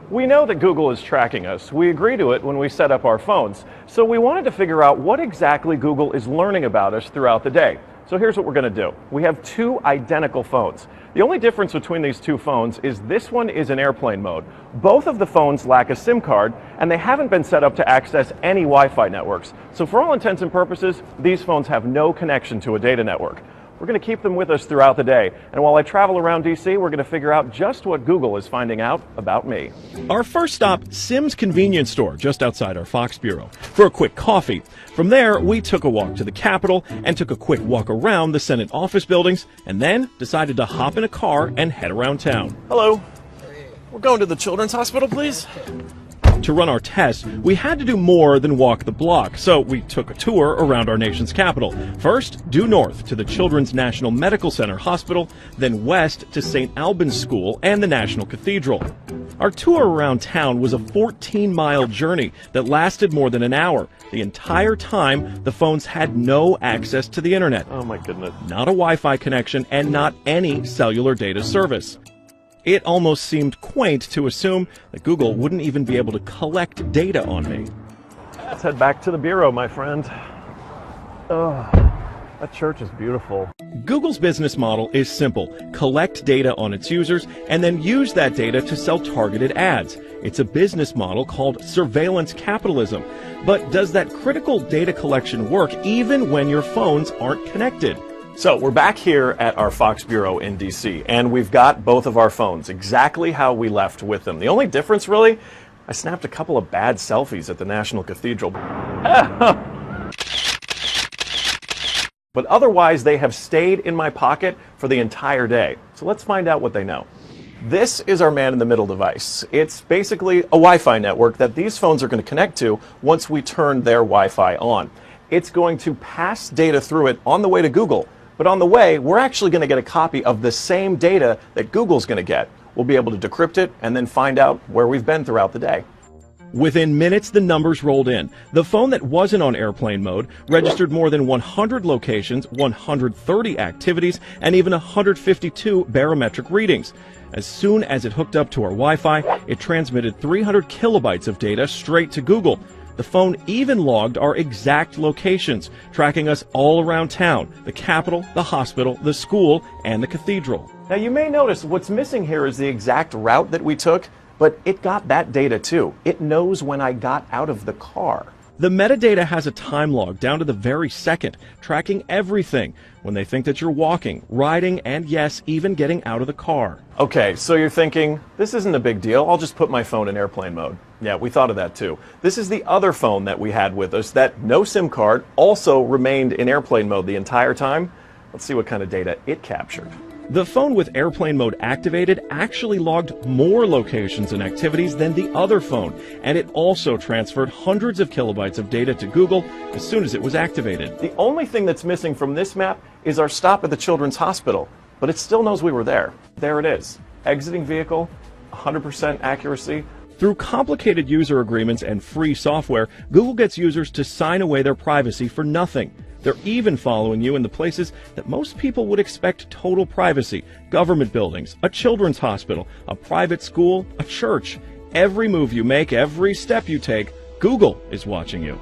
We know that Google is tracking us. We agree to it when we set up our phones. So we wanted to figure out what exactly Google is learning about us throughout the day. So here's what we're going to do. We have two identical phones. The only difference between these two phones is this one is in airplane mode. Both of the phones lack a SIM card, and they haven't been set up to access any Wi-Fi networks. So for all intents and purposes, these phones have no connection to a data network. We're going to keep them with us throughout the day. And while I travel around DC, we're going to figure out just what Google is finding out about me. Our first stop, Sim's convenience store, just outside our Fox bureau, for a quick coffee. From there, we took a walk to the Capitol and took a quick walk around the Senate office buildings, and then decided to hop in a car and head around town. Hello. We're going to the Children's Hospital, please. To run our test, we had to do more than walk the block, so we took a tour around our nation's capital. First, due north to the Children's National Medical Center Hospital, then west to St. Albans School and the National Cathedral. Our tour around town was a 14-mile journey that lasted more than an hour. The entire time, the phones had no access to the internet. Oh my goodness. Not a Wi-Fi connection and not any cellular data service. It almost seemed quaint to assume that Google wouldn't even be able to collect data on me. Let's head back to the bureau, my friend. Oh, that church is beautiful. Google's business model is simple. Collect data on its users and then use that data to sell targeted ads. It's a business model called surveillance capitalism. But does that critical data collection work even when your phones aren't connected? So we're back here at our Fox Bureau in DC, and we've got both of our phones exactly how we left with them. The only difference, really, I snapped a couple of bad selfies at the National Cathedral. But otherwise, they have stayed in my pocket for the entire day. So let's find out what they know. This is our man-in-the-middle device. It's basically a Wi-Fi network that these phones are going to connect to once we turn their Wi-Fi on. It's going to pass data through it on the way to Google. But on the way, we're actually going to get a copy of the same data that Google's going to get. We'll be able to decrypt it and then find out where we've been throughout the day. Within minutes, the numbers rolled in. The phone that wasn't on airplane mode registered more than 100 locations, 130 activities, and even 152 barometric readings. As soon as it hooked up to our Wi-Fi, it transmitted 300 kilobytes of data straight to Google. The phone even logged our exact locations, tracking us all around town, the Capitol, the hospital, the school, and the cathedral. Now you may notice what's missing here is the exact route that we took, but it got that data too. It knows when I got out of the car. The metadata has a time log down to the very second, tracking everything when they think that you're walking, riding, and yes, even getting out of the car. Okay, so you're thinking, this isn't a big deal. I'll just put my phone in airplane mode. Yeah, we thought of that too. This is the other phone that we had with us that no SIM card also remained in airplane mode the entire time. Let's see what kind of data it captured. The phone with airplane mode activated actually logged more locations and activities than the other phone, and it also transferred hundreds of kilobytes of data to Google as soon as it was activated. The only thing that's missing from this map is our stop at the Children's Hospital, but it still knows we were there. There it is. Exiting vehicle, 100% accuracy. Through complicated user agreements and free software, Google gets users to sign away their privacy for nothing. They're even following you in the places that most people would expect total privacy: government buildings, a children's hospital, a private school, a church. Every move you make, every step you take, Google is watching you.